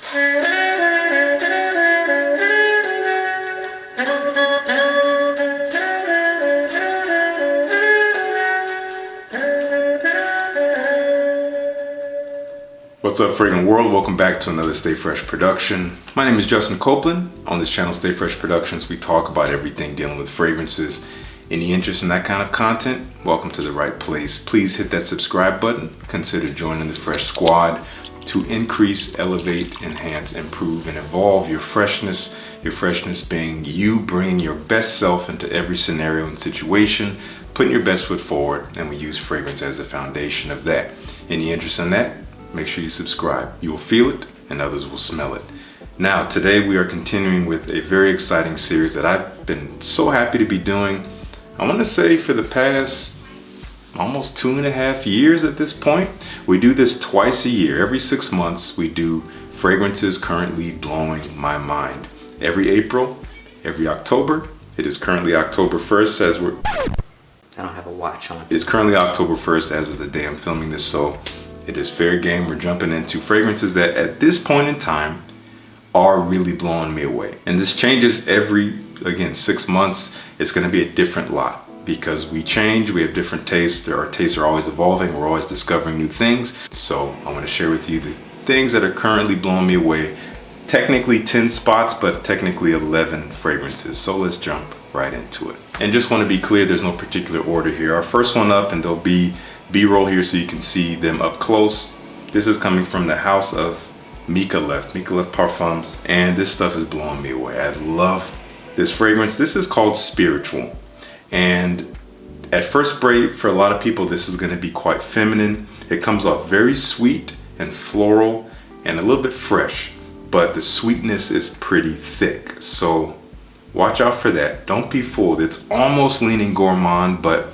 What's up, fragrant world? Welcome back to another Stay Fresh production. My name is Justin Copeland. On this channel, Stay Fresh Productions, we talk about everything dealing with fragrances. Any interest in that kind of content? Welcome to the right place. Please hit that subscribe button. Consider joining the Fresh Squad to increase, elevate, enhance, improve, and evolve your freshness. Your freshness being you bringing your best self into every scenario and situation, putting your best foot forward, and we use fragrance as the foundation of that. Any interest in that? Make sure you subscribe. You will feel it and others will smell it. Now, today we are continuing with a very exciting series that I've been so happy to be doing. I want to say for the past almost 2.5 years at this point. We do this twice a year. Every 6 months we do fragrances currently blowing my mind. Every April, every October. It is currently October 1st as we're... I don't have a watch on. It's currently October 1st as is the day I'm filming this, so it is fair game. We're jumping into fragrances that at this point in time are really blowing me away. And this changes every, again, 6 months. It's gonna be a different lot because we change, we have different tastes. Our tastes are always evolving. We're always discovering new things. So I wanna share with you the things that are currently blowing me away. Technically 10 spots, but technically 11 fragrances. So let's jump right into it. And just wanna be clear, there's no particular order here. Our first one up, and there'll be B-roll here so you can see them up close. This is coming from the house of Micallef Parfums, and this stuff is blowing me away. I love this fragrance. This is called Spiritual, and at first spray, for a lot of people, this is gonna be quite feminine. It comes off very sweet and floral and a little bit fresh, but the sweetness is pretty thick. So watch out for that. Don't be fooled. It's almost leaning gourmand, but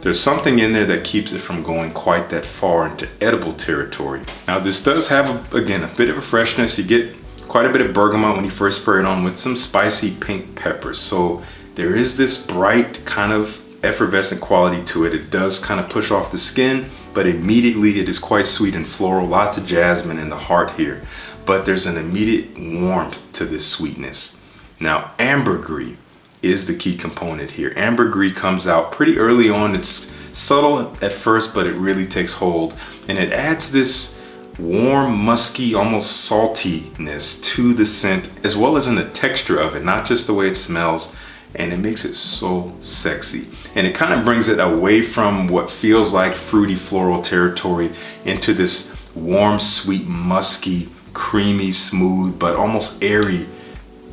there's something in there that keeps it from going quite that far into edible territory. Now this does have, again, a bit of a freshness. You get quite a bit of bergamot when you first spray it on with some spicy pink peppers. So there is this bright kind of effervescent quality to it. It does kind of push off the skin, but immediately it is quite sweet and floral. Lots of jasmine in the heart here, but there's an immediate warmth to this sweetness. Now ambergris is the key component here. Ambergris comes out pretty early on. It's subtle at first, but it really takes hold, and it adds this warm, musky, almost saltiness to the scent, as well as in the texture of it, not just the way it smells, and it makes it so sexy. And it kind of brings it away from what feels like fruity floral territory into this warm, sweet, musky, creamy, smooth, but almost airy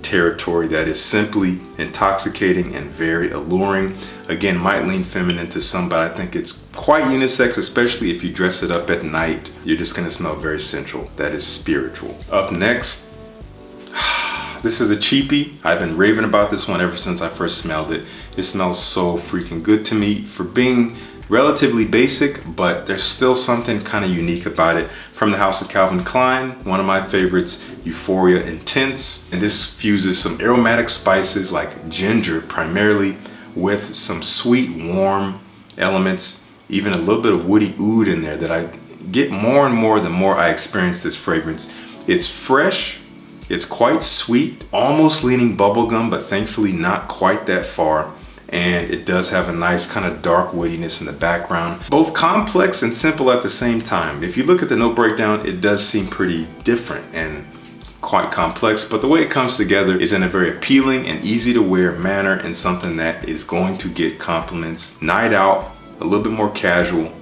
territory that is simply intoxicating and very alluring. Again, might lean feminine to some, but I think it's quite unisex, especially if you dress it up at night. You're just gonna smell very sensual. That is Spiritual. Up next, this is a cheapie. I've been raving about this one ever since I first smelled it. It smells so freaking good to me for being relatively basic, but there's still something kind of unique about it. From the house of Calvin Klein, one of my favorites, Euphoria Intense. And this fuses some aromatic spices like ginger primarily with some sweet, warm elements, even a little bit of woody oud in there that I get more and more the more I experience this fragrance. It's fresh, it's quite sweet, almost leaning bubblegum, but thankfully not quite that far. And it does have a nice kind of dark woodiness in the background. Both complex and simple at the same time. If you look at the note breakdown, it does seem pretty different and quite complex, but the way it comes together is in a very appealing and easy to wear manner, and something that is going to get compliments. Night out, a little bit more casual,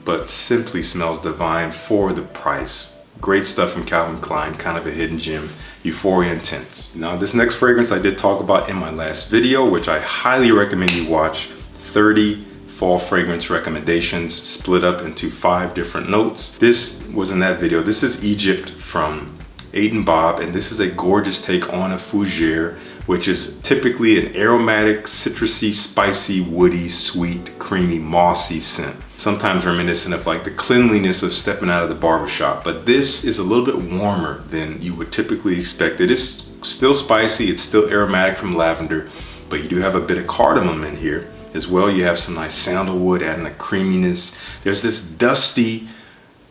but simply smells divine for the price. Great stuff from Calvin Klein, kind of a hidden gem. Euphoria Intense. Now this next fragrance I did talk about in my last video, which I highly recommend you watch. 30 fall fragrance recommendations split up into 5 different notes. This was in that video. This is Egypt from Aiden Bob, and this is a gorgeous take on a fougere, which is typically an aromatic, citrusy, spicy, woody, sweet, creamy, mossy scent. Sometimes reminiscent of like the cleanliness of stepping out of the barbershop, but this is a little bit warmer than you would typically expect. It is still spicy, it's still aromatic from lavender, but you do have a bit of cardamom in here as well. You have some nice sandalwood adding a creaminess. There's this dusty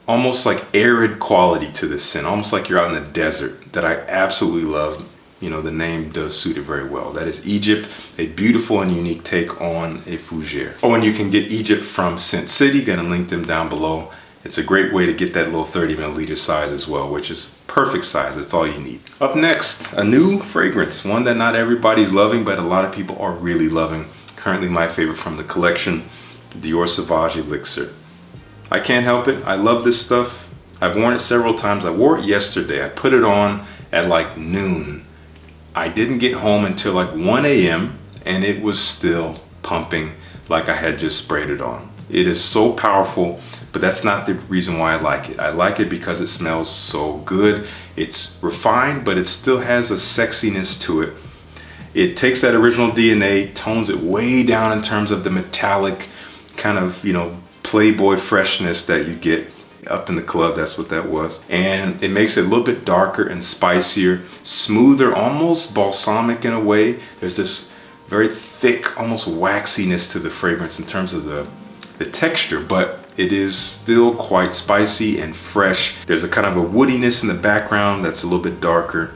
almost like arid quality to this scent, almost like you're out in the desert, that I absolutely love. You know, the name does suit it very well. That is Egypt, a beautiful and unique take on a fougere. Oh, and you can get Egypt from Scent City. Gonna link them down below. It's a great way to get that little 30 milliliter size as well, which is perfect size. That's all you need. Up next, a new fragrance, one that not everybody's loving, but a lot of people are really loving. Currently my favorite from the collection, Dior Sauvage Elixir. I can't help it. I love this stuff. I've worn it several times. I wore it yesterday. I put it on at like noon. I didn't get home until like 1 a.m. and it was still pumping like I had just sprayed it on. It is so powerful, but that's not the reason why I like it. I like it because it smells so good. It's refined, but it still has a sexiness to it. It takes that original DNA, tones it way down in terms of the metallic kind of, you know, Playboy freshness that you get up in the club. That's what that was. And it makes it a little bit darker and spicier, smoother, almost balsamic in a way. There's this very thick, almost waxiness to the fragrance in terms of the texture, but it is still quite spicy and fresh. There's a kind of a woodiness in the background that's a little bit darker.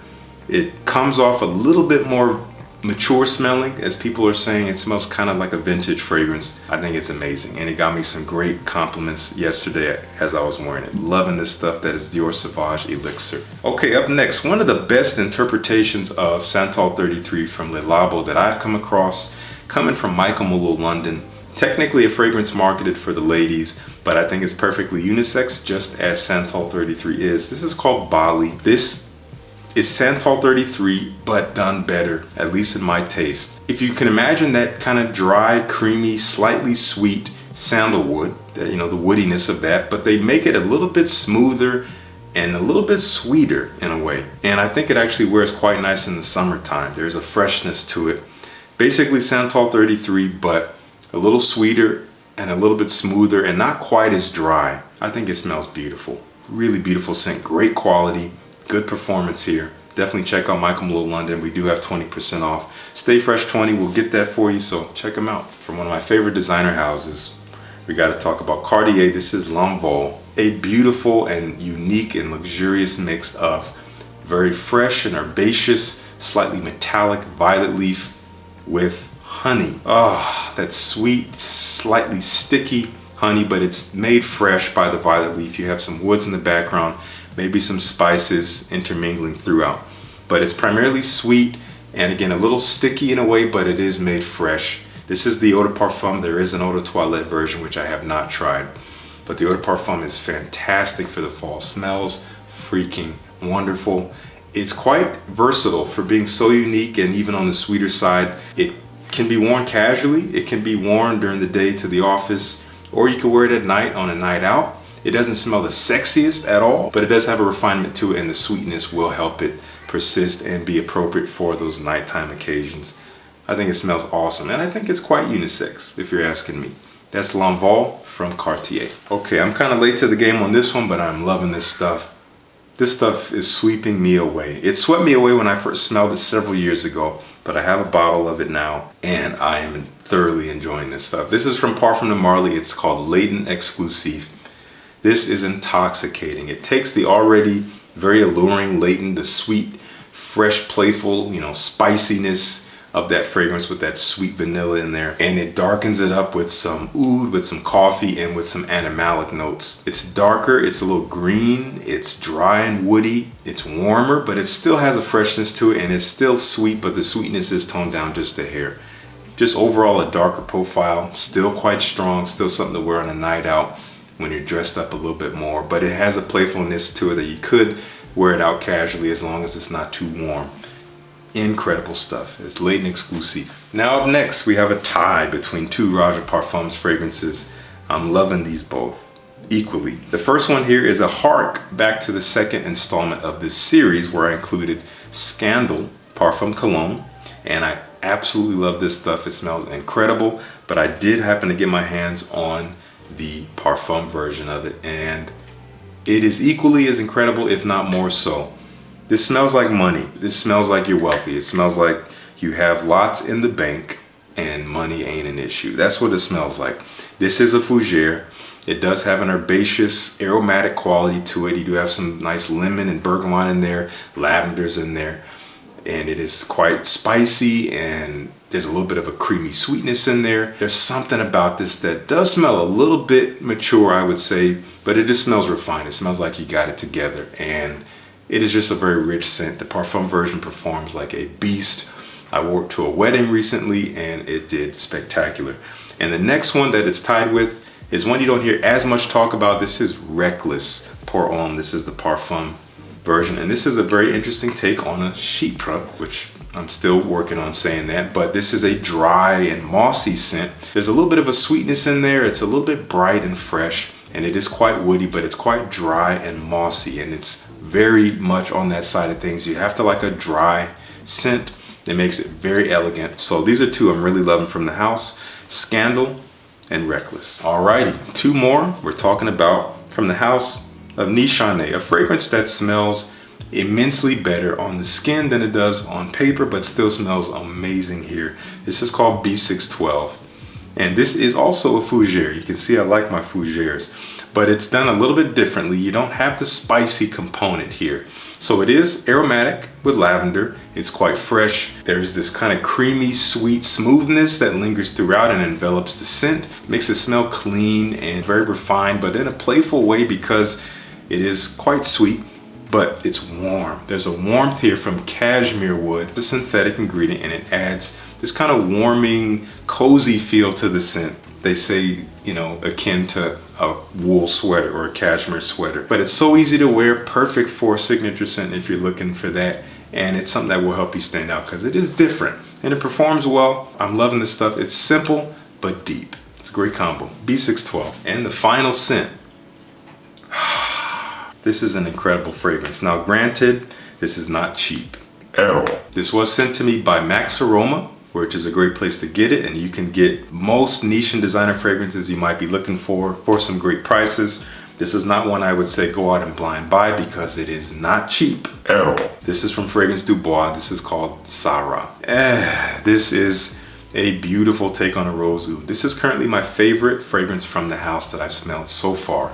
It comes off a little bit more mature smelling, as people are saying. It smells kind of like a vintage fragrance. I think it's amazing, and it got me some great compliments yesterday as I was wearing it. Loving this stuff. That is Dior Sauvage Elixir. Okay, up next, one of the best interpretations of Santal 33 from Le Labo that I've come across, coming from Micallef London. Technically a fragrance marketed for the ladies, but I think it's perfectly unisex, just as Santal 33 is. This is called Bali. This is Santal 33, but done better, at least in my taste. If you can imagine that kind of dry, creamy, slightly sweet sandalwood, that, you know, the woodiness of that, but they make it a little bit smoother and a little bit sweeter in a way. And I think it actually wears quite nice in the summertime. There's a freshness to it. Basically Santal 33, but a little sweeter and a little bit smoother and not quite as dry. I think it smells beautiful. Really beautiful scent, great quality. Good performance here. Definitely check out Micallef London. We do have 20% off. Stay Fresh 20 will get that for you, so check them out. From one of my favorite designer houses, we got to talk about Cartier. This is L'Envol, a beautiful and unique and luxurious mix of very fresh and herbaceous, slightly metallic violet leaf with honey. Oh, that sweet, slightly sticky honey, but it's made fresh by the violet leaf. You have some woods in the background, maybe some spices intermingling throughout, but it's primarily sweet and again a little sticky in a way, but it is made fresh. This is the Eau de Parfum. There is an Eau de Toilette version which I have not tried, but the Eau de Parfum is fantastic for the fall. Smells freaking wonderful. It's quite versatile for being so unique, and even on the sweeter side. It can be worn casually, it can be worn during the day to the office, or you can wear it at night on a night out. It doesn't smell the sexiest at all, but it does have a refinement to it, and the sweetness will help it persist and be appropriate for those nighttime occasions. I think it smells awesome, and I think it's quite unisex, if you're asking me. That's L'Envol from Cartier. Okay, I'm kind of late to the game on this one, but I'm loving this stuff. This stuff is sweeping me away. It swept me away when I first smelled it several years ago, but I have a bottle of it now, and I am thoroughly enjoying this stuff. This is from Parfum de Marly. It's called Latent Exclusive. This is intoxicating. It takes the already very alluring latent, the sweet, fresh, playful, you know, spiciness of that fragrance with that sweet vanilla in there, and it darkens it up with some oud, with some coffee, and with some animalic notes. It's darker, it's a little green, it's dry and woody, it's warmer, but it still has a freshness to it, and it's still sweet, but the sweetness is toned down just a hair. Just overall a darker profile, still quite strong, still something to wear on a night out when you're dressed up a little bit more, but it has a playfulness to it that you could wear it out casually as long as it's not too warm. Incredible stuff. It's Latent Exclusive. Now up next, we have a tie between two Roja Parfums fragrances. I'm loving these both equally. The first one here is a hark back to the second installment of this series where I included Scandal Parfum Cologne, and I absolutely love this stuff. It smells incredible, but I did happen to get my hands on the Parfum version of it, and it is equally as incredible, if not more so. This smells like money. This smells like you're wealthy. It smells like you have lots in the bank and money ain't an issue. That's what it smells like. This is a fougere. It does have an herbaceous aromatic quality to it. You do have some nice lemon and bergamot in there, lavender's in there, and it is quite spicy, and there's a little bit of a creamy sweetness in there. There's something about this that does smell a little bit mature, I would say, but it just smells refined. It smells like you got it together, and it is just a very rich scent. The Parfum version performs like a beast. I wore it to a wedding recently, and it did spectacular. And the next one that it's tied with is one you don't hear as much talk about. This is Reckless Pour Homme. This is the Parfum version, and this is a very interesting take on a chypre, which I'm still working on saying that, but this is a dry and mossy scent. There's a little bit of a sweetness in there. It's a little bit bright and fresh, and it is quite woody, but it's quite dry and mossy, and it's very much on that side of things. You have to like a dry scent. It makes it very elegant. So these are two I'm really loving from the house: Scandal and Reckless. Alrighty, two more we're talking about from the house of Nichane, a fragrance that smells immensely better on the skin than it does on paper, but still smells amazing here. This is called B612, and this is also a fougere. You can see I like my fougères, but it's done a little bit differently. You don't have the spicy component here. So it is aromatic with lavender. It's quite fresh. There's this kind of creamy, sweet smoothness that lingers throughout and envelops the scent. Makes it smell clean and very refined, but in a playful way because it is quite sweet, but it's warm. There's a warmth here from cashmere wood, the synthetic ingredient, and it adds this kind of warming, cozy feel to the scent. They say, you know, akin to a wool sweater or a cashmere sweater. But it's so easy to wear, perfect for a signature scent if you're looking for that. And it's something that will help you stand out because it is different and it performs well. I'm loving this stuff. It's simple but deep. It's a great combo. B612. And the final scent. This is an incredible fragrance. Now granted, this is not cheap at all. This was sent to me by Max Aroma, which is a great place to get it, and you can get most niche and designer fragrances you might be looking for some great prices. This is not one I would say go out and blind buy because it is not cheap at all. This is from Fragrance du Bois. This is called Sahraa. This is a beautiful take on a rose oud. This is currently my favorite fragrance from the house that I've smelled so far.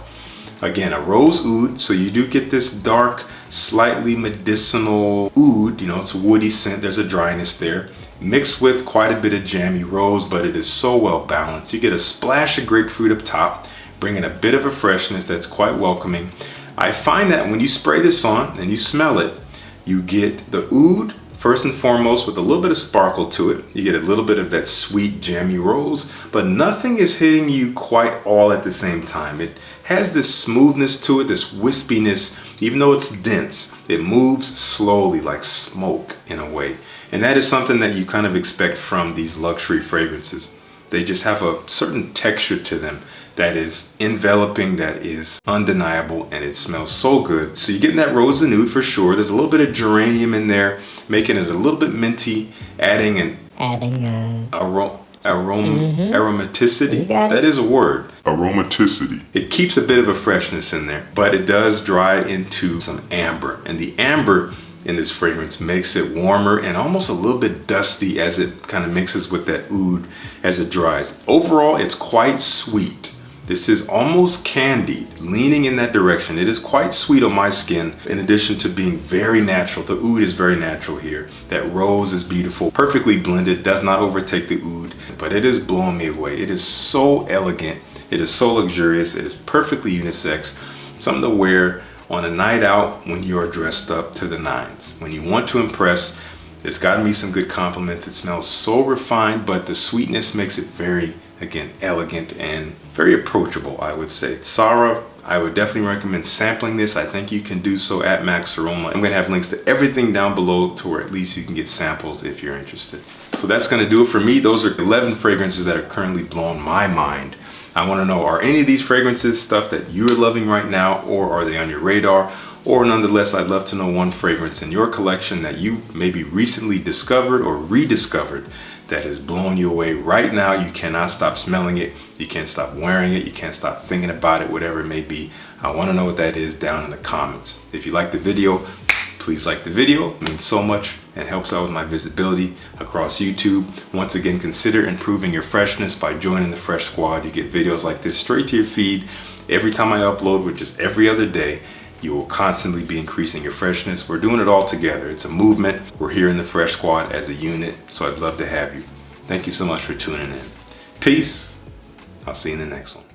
Again, a rose oud, so you do get this dark, slightly medicinal oud. You know, it's a woody scent. There's a dryness there, mixed with quite a bit of jammy rose, but it is so well balanced. You get a splash of grapefruit up top, bringing a bit of a freshness that's quite welcoming. I find that when you spray this on and you smell it, you get the oud first and foremost with a little bit of sparkle to it. You get a little bit of that sweet jammy rose, but nothing is hitting you quite all at the same time. It has this smoothness to it, this wispiness. Even though it's dense, it moves slowly like smoke in a way. And that is something that you kind of expect from these luxury fragrances. They just have a certain texture to them that is enveloping, that is undeniable, and it smells so good. So you're getting that rose and oud for sure. There's a little bit of geranium in there, making it a little bit minty, adding aromaticity. That is a word. Aromaticity. It keeps a bit of a freshness in there, but it does dry into some amber, and the amber in this fragrance makes it warmer and almost a little bit dusty as it kind of mixes with that oud as it dries. Overall, it's quite sweet. This is almost candied, leaning in that direction. It is quite sweet on my skin, in addition to being very natural. The oud is very natural here. That rose is beautiful, perfectly blended, does not overtake the oud, but it is blowing me away. It is so elegant. It is so luxurious. It is perfectly unisex. Something to wear on a night out when you're dressed up to the nines. When you want to impress, it's gotten me some good compliments. It smells so refined, but the sweetness makes it very, again, elegant and very approachable, I would say. Sahraa, I would definitely recommend sampling this. I think you can do so at Max Aroma. I'm gonna have links to everything down below to where at least you can get samples if you're interested. So that's gonna do it for me. Those are 11 fragrances that are currently blowing my mind. I wanna know, are any of these fragrances stuff that you're loving right now, or are they on your radar? Or nonetheless, I'd love to know one fragrance in your collection that you maybe recently discovered or rediscovered that is blowing you away right now. You cannot stop smelling it. You can't stop wearing it. You can't stop thinking about it, whatever it may be. I want to know what that is down in the comments. If you like the video, please like the video. It means so much. and helps out with my visibility across YouTube. Once again, consider improving your freshness by joining the Fresh Squad. You get videos like this straight to your feed every time I upload, which is every other day. You will constantly be increasing your freshness. We're doing it all together. It's a movement. We're here in the Fresh Squad as a unit, so I'd love to have you. Thank you so much for tuning in. Peace. I'll see you in the next one.